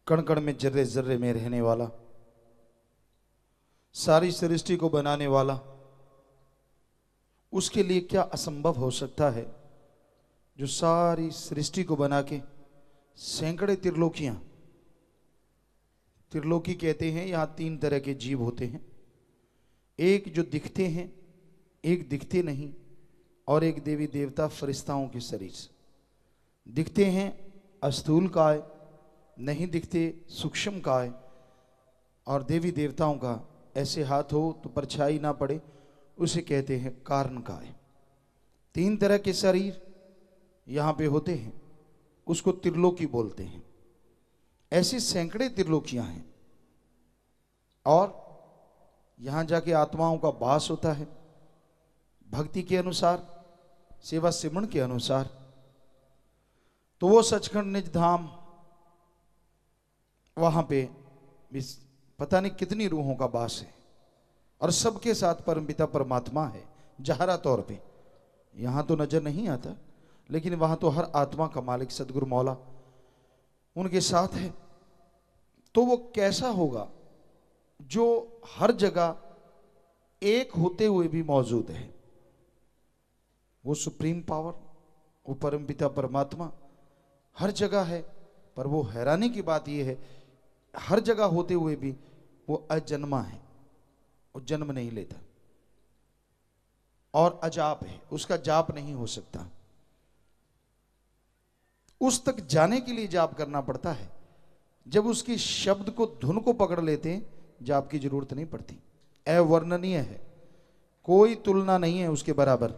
कण कण में जर्रे जर्रे में रहने वाला, सारी सृष्टि को बनाने वाला, उसके लिए क्या असंभव हो सकता है जो सारी सृष्टि को बना के सैकड़े त्रिलोकियां, त्रिलोकी कहते हैं, यहां 3 तरह के जीव होते हैं। एक जो दिखते हैं, एक दिखते नहीं, और एक देवी देवता फरिश्ताओं के शरीर से दिखते हैं, अस्थूल काय, नहीं दिखते सूक्ष्म काय, और देवी देवताओं का ऐसे हाथ हो तो परछाई ना पड़े, उसे कहते हैं कारण काय। 3 तरह के शरीर यहां पे होते हैं, उसको त्रिलोकी बोलते हैं। ऐसी सैकड़े त्रिलोकियां हैं, और यहां जाके आत्माओं का वास होता है भक्ति के अनुसार, सेवा सिमरण के अनुसार। तो वो सचखंड निज धाम, वहां पे पता नहीं कितनी रूहों का वास है, और सबके साथ परमपिता परमात्मा है जहरा तौर पे। यहां तो नजर नहीं आता, लेकिन वहां तो हर आत्मा का मालिक सदगुरु मौला उनके साथ है। तो वो कैसा होगा जो हर जगह एक होते हुए भी मौजूद है। वो सुप्रीम पावर, वो परमपिता परमात्मा हर जगह है, पर वो हैरानी की बात यह है हर जगह होते हुए भी वो अजन्मा है, वो जन्म नहीं लेता, और अजाप है, उसका जाप नहीं हो सकता। उस तक जाने के लिए जाप करना पड़ता है। जब उसकी शब्द को, धुन को पकड़ लेते हैं, जाप की जरूरत नहीं पड़ती। अवर्णनीय है, कोई तुलना नहीं है उसके बराबर।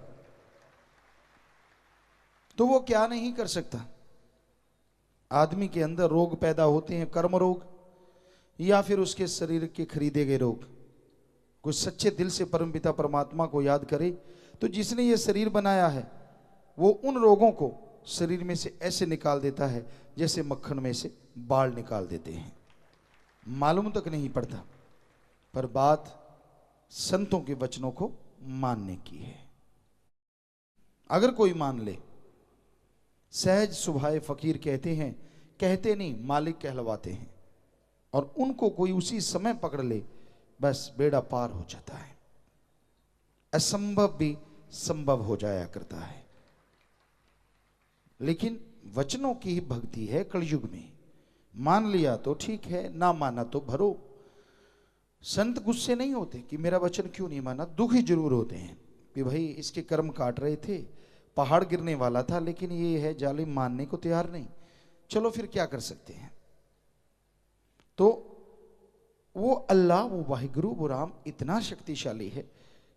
तो वो क्या नहीं कर सकता। आदमी के अंदर रोग पैदा होते हैं, कर्म रोग, या फिर उसके शरीर के खरीदे गए रोग। कोई सच्चे दिल से परमपिता परमात्मा को याद करे तो जिसने ये शरीर बनाया है वो उन रोगों को शरीर में से ऐसे निकाल देता है जैसे मक्खन में से बाल निकाल देते हैं, मालूम तक नहीं पड़ता। पर बात संतों के वचनों को मानने की है। अगर कोई मान ले, सहज सुभाए फकीर कहते हैं, कहते नहीं मालिक कहलवाते हैं, और उनको कोई उसी समय पकड़ ले, बस बेड़ा पार हो जाता है। असंभव भी संभव हो जाया करता है। लेकिन वचनों की ही भक्ति है कलयुग में। मान लिया तो ठीक है, ना माना तो भरो। संत गुस्से नहीं होते कि मेरा वचन क्यों नहीं माना, दुखी जरूर होते हैं कि भाई इसके कर्म काट रहे थे, पहाड़ गिरने वाला था, लेकिन ये है जालिम, मानने को तैयार नहीं। चलो फिर क्या कर सकते हैं। तो वो अल्लाह, वो वाहिगुरु, वो राम इतना शक्तिशाली है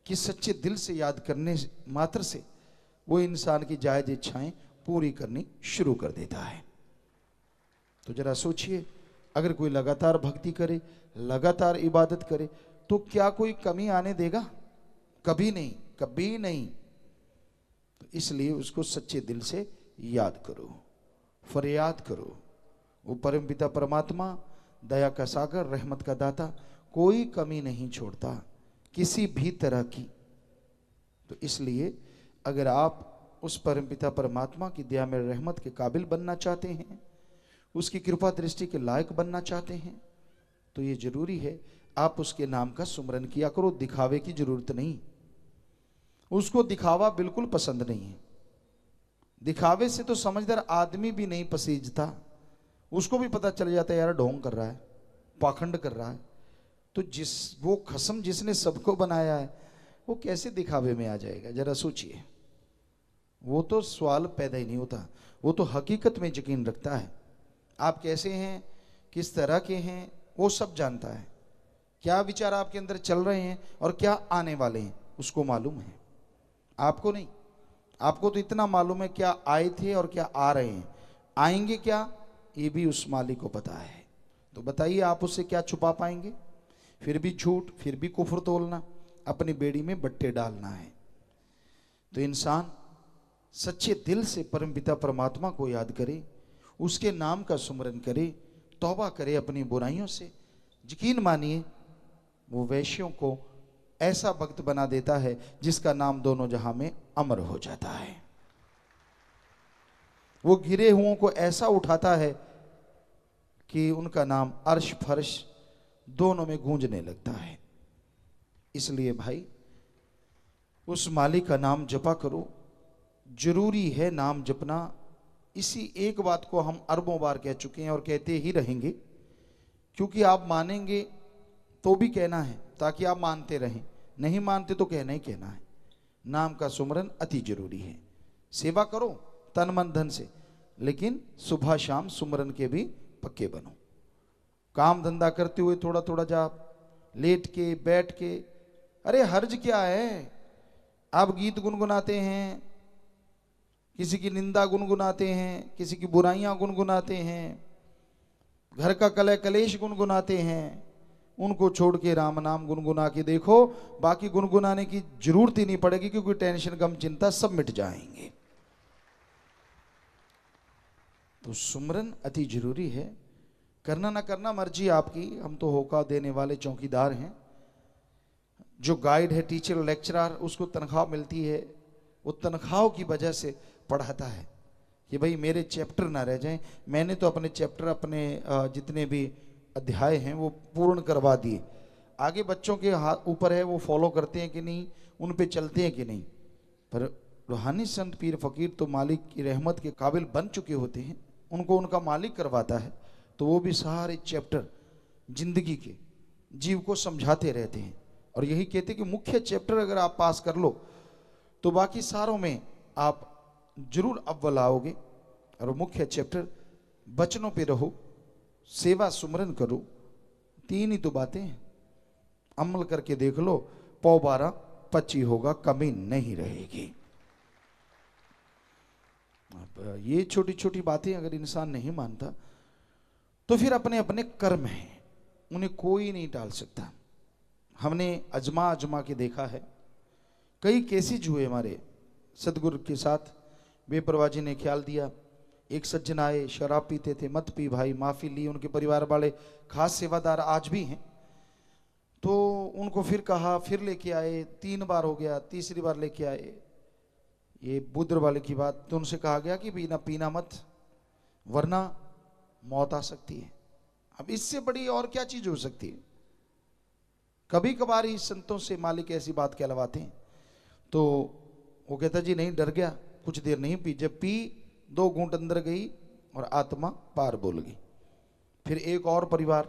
कि सच्चे दिल से याद करने मात्र से वो इंसान की जायज इच्छाएं पूरी करनी शुरू कर देता है। तो जरा सोचिए, अगर कोई लगातार भक्ति करे, लगातार इबादत करे, तो क्या कोई कमी आने देगा? कभी नहीं, कभी नहीं। तो इसलिए उसको सच्चे दिल से याद करो, फरियाद करो। वो परमपिता परमात्मा दया का सागर, रहमत का दाता, कोई कमी नहीं छोड़ता किसी भी तरह की। तो इसलिए अगर आप उस परमपिता परमात्मा की दया में रहमत के काबिल बनना चाहते हैं, उसकी कृपा दृष्टि के लायक बनना चाहते हैं, तो ये जरूरी है आप उसके नाम का सुमरन किया करो। दिखावे की जरूरत नहीं, उसको दिखावा बिल्कुल पसंद नहीं है। दिखावे से तो समझदार आदमी भी नहीं पसीजता, उसको भी पता चल जाता है यार ढोंग कर रहा है, पाखंड कर रहा है। तो वो खसम जिसने सबको बनाया है वो कैसे दिखावे में आ जाएगा? जरा सोचिए। वो तो सवाल पैदा ही नहीं होता, वो तो हकीकत में यकीन रखता है। आप कैसे हैं, किस तरह के हैं, वो सब जानता है। क्या विचार आपके अंदर चल रहे हैं और क्या आने वाले हैं उसको मालूम है, आपको नहीं। आपको तो इतना मालूम है क्या आए थे और क्या आ रहे हैं, आएंगे क्या ये भी उस मालिक को पता है। तो बताइए आप उससे क्या छुपा पाएंगे? फिर भी झूठ, फिर भी कुफ्र तोलना, अपनी बेड़ी में बट्टे डालना है। तो इंसान सच्चे दिल से परमपिता परमात्मा को याद करे, उसके नाम का सुमरन करे, तौबा करे अपनी बुराइयों से। यकीन मानिए वो वैश्यों को ऐसा भक्त बना देता है जिसका नाम दोनों जहां में अमर हो जाता है। वो गिरे हुओं को ऐसा उठाता है कि उनका नाम अर्श फर्श दोनों में गूंजने लगता है। इसलिए भाई उस मालिक का नाम जपा करो। जरूरी है नाम जपना। इसी एक बात को हम अरबों बार कह चुके हैं और कहते ही रहेंगे, क्योंकि आप मानेंगे तो भी कहना है ताकि आप मानते रहें, नहीं मानते तो कहना ही कहना है। नाम का सुमरन अति जरूरी है। सेवा करो तन मन धन से, लेकिन सुबह शाम सुमरन के भी पक्के बनो। काम धंधा करते हुए थोड़ा थोड़ा जाप, लेट के बैठ के, अरे हर्ज क्या है। आप गीत गुनगुनाते हैं, किसी की निंदा गुनगुनाते हैं, किसी की बुराइयां गुनगुनाते हैं, घर का कलह कलेश गुनगुनाते हैं, उनको छोड़ के राम नाम गुनगुना के देखो। बाकी गुनगुनाने की जरूरत ही नहीं पड़ेगी, क्योंकि टेंशन गम चिंता सब मिट जाएंगे। तो सुमरन अति जरूरी है। करना ना करना मर्जी आपकी, हम तो होका देने वाले चौकीदार हैं। जो गाइड है, टीचर, लेक्चरर, उसको तनख्वाह मिलती है, वो तनख्वाह की वजह से पढ़ाता है कि भाई मेरे चैप्टर ना रह जाएं। मैंने तो अपने चैप्टर, अपने जितने भी अध्याय हैं वो पूर्ण करवा दिए। आगे बच्चों के हाथ ऊपर है, वो फॉलो करते हैं कि नहीं, उन पे चलते हैं कि नहीं। पर रूहानी संत पीर फकीर तो मालिक की रहमत के काबिल बन चुके होते हैं, उनको उनका मालिक करवाता है, तो वो भी सारे चैप्टर जिंदगी के जीव को समझाते रहते हैं। और यही कहते हैं कि मुख्य चैप्टर अगर आप पास कर लो तो बाकी सारों में आप जरूर अव्वल आओगे। और मुख्य चैप्टर बचनों पे रहो, सेवा सुमरन करो। तीन ही तो बातें हैं, अमल करके देख लो, 12-25 होगा, कमी नहीं रहेगी। अब ये छोटी छोटी बातें अगर इंसान नहीं मानता तो फिर अपने अपने कर्म हैं, उन्हें कोई नहीं टाल सकता। हमने अजमा अजमा के देखा है, कई केसेज हुए हमारे सदगुरु के साथ। बेपरवाह जी ने ख्याल दिया, एक सज्जन आए, शराब पीते थे, मत पी भाई, माफ़ी ली। उनके परिवार वाले खास सेवादार आज भी हैं, तो उनको फिर कहा, फिर लेके आए, 3 बार हो गया, तीसरी बार लेके आए, ये बुद्र वाले की बात। तो उनसे कहा गया कि पीना पीना मत, वरना मौत आ सकती है। अब इससे बड़ी और क्या चीज़ हो सकती है। कभी कभार ही संतों से मालिक ऐसी बात कहलवाते हैं। तो वो कहता जी नहीं, डर गया, कुछ देर नहीं पी। जब पी 2 घूंट अंदर गई और आत्मा पार बोल गई। फिर एक और परिवार,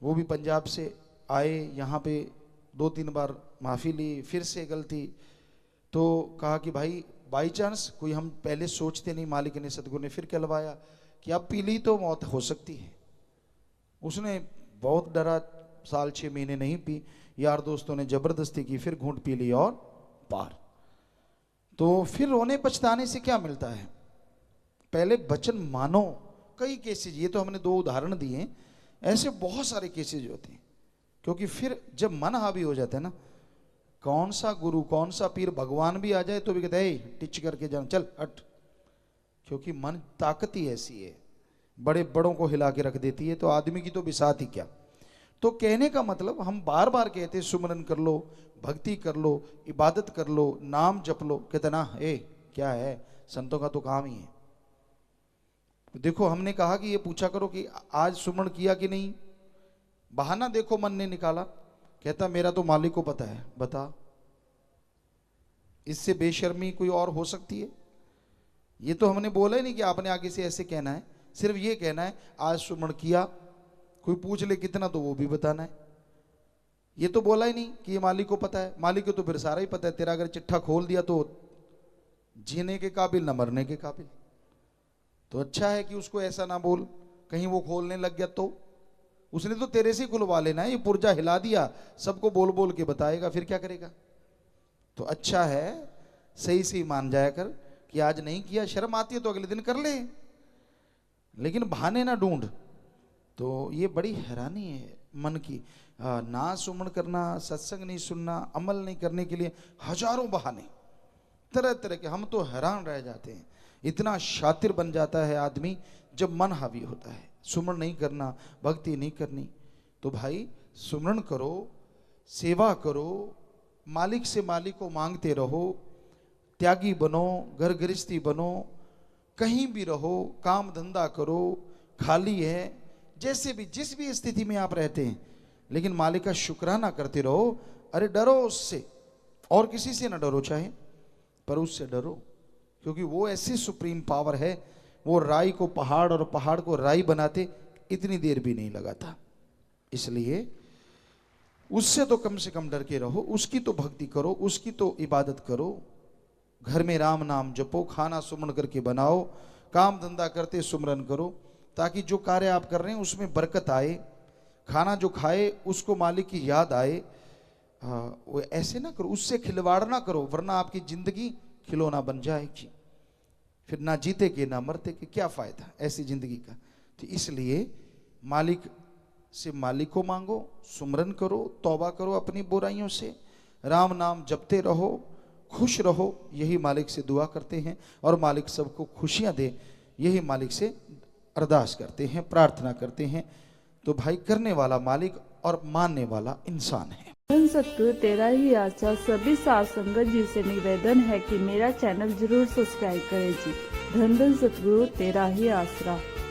वो भी पंजाब से आए, यहाँ पे 2-3 बार माफ़ी ली, फिर से गलती। तो कहा कि भाई बाई चांस कोई, हम पहले सोचते नहीं, मालिक ने सतगुरु ने फिर कहलवाया कि अब पी ली तो मौत हो सकती है। उसने बहुत डरा, साल 6 महीने नहीं पी, यार दोस्तों ने जबरदस्ती की, फिर घूंट पी ली और पार। तो फिर रोने पछताने से क्या मिलता है, पहले वचन मानो। कई केसेज, ये तो हमने 2 उदाहरण दिए हैं, ऐसे बहुत सारे केसेज होते हैं। क्योंकि फिर जब मन हावी हो जाता है ना, कौन सा गुरु, कौन सा पीर, भगवान भी आ जाए तो भी कहते हैं टिच करके जाना, चल हट। क्योंकि मन ताकत ही ऐसी है, बड़े बड़ों को हिला के रख देती है, तो आदमी की तो बिसात ही क्या। तो कहने का मतलब, हम बार बार कहते सुमरन कर लो, भक्ति कर लो, इबादत कर लो, नाम जप लो। कहते ना, क्या है, संतों का तो काम ही है। देखो हमने कहा कि ये पूछा करो कि आज सुमरन किया कि नहीं। बहाना देखो मन ने निकाला, कहता मेरा तो मालिक को पता है। बता, इससे बेशर्मी कोई और हो सकती है? ये तो हमने बोला ही नहीं कि आपने आगे से ऐसे कहना है, सिर्फ ये कहना है आज सुमरन किया, कोई पूछ ले कितना तो वो भी बताना है। ये तो बोला ही नहीं कि ये मालिक को पता है। मालिक को तो फिर सारा ही पता है। तेरा अगर चिट्ठा खोल दिया तो जीने के काबिल ना मरने के काबिल। तो अच्छा है कि उसको ऐसा ना बोल, कहीं वो खोलने लग गया तो। उसने तो तेरे से खुलवा लेना है, ये पुर्जा हिला दिया, सबको बोल बोल के बताएगा, फिर क्या करेगा। तो अच्छा है सही से मान जाया कर कि आज नहीं किया, शर्म आती है तो अगले दिन कर ले, लेकिन बहाने ना ढूंढ। तो ये बड़ी हैरानी है मन की। ना सुमन करना, सत्संग नहीं सुनना, अमल नहीं करने के लिए हजारों बहाने, तरह तरह के। हम तो हैरान रह जाते हैं, इतना शातिर बन जाता है आदमी जब मन हावी होता है। सुमन नहीं करना, भक्ति नहीं करनी, तो भाई सुमरन करो, सेवा करो, मालिक से मालिक को मांगते रहो, त्यागी बनो, घर गृहस्थी बनो, कहीं भी रहो, काम धंधा करो, खाली है जैसे भी जिस भी स्थिति में आप रहते हैं, लेकिन मालिक का शुक्राना करते रहो। अरे डरो उससे, और किसी से ना डरो चाहे, पर उससे डरो, क्योंकि वो ऐसी सुप्रीम पावर है। वो राई को पहाड़ और पहाड़ को राई बनाते इतनी देर भी नहीं लगा था। इसलिए उससे तो कम से कम डर के रहो, उसकी तो भक्ति करो, उसकी तो इबादत करो। घर में राम नाम जपो, खाना सुमन करके बनाओ, काम धंधा करते सुमरन करो, ताकि जो कार्य आप कर रहे हैं उसमें बरकत आए। खाना जो खाए उसको मालिक की याद आए। वो ऐसे ना करो, उससे खिलवाड़ ना करो, वरना आपकी जिंदगी खिलौना बन जाएगी। फिर ना जीते के ना मरते के क्या फायदा ऐसी जिंदगी का। तो इसलिए मालिक से मालिक को मांगो, सुमरन करो, तौबा करो अपनी बुराइयों से, राम नाम जपते रहो, खुश रहो। यही मालिक से दुआ करते हैं, और मालिक सबको खुशियां दे, यही मालिक से अरदास करते हैं, प्रार्थना करते हैं। तो भाई करने वाला मालिक और मानने वाला इंसान है। धन सतगुरु तेरा ही आशा सभी साध संगत जी से निवेदन है कि मेरा चैनल जरूर सब्सक्राइब करें जी। धन धन सतगुरु तेरा ही आसरा।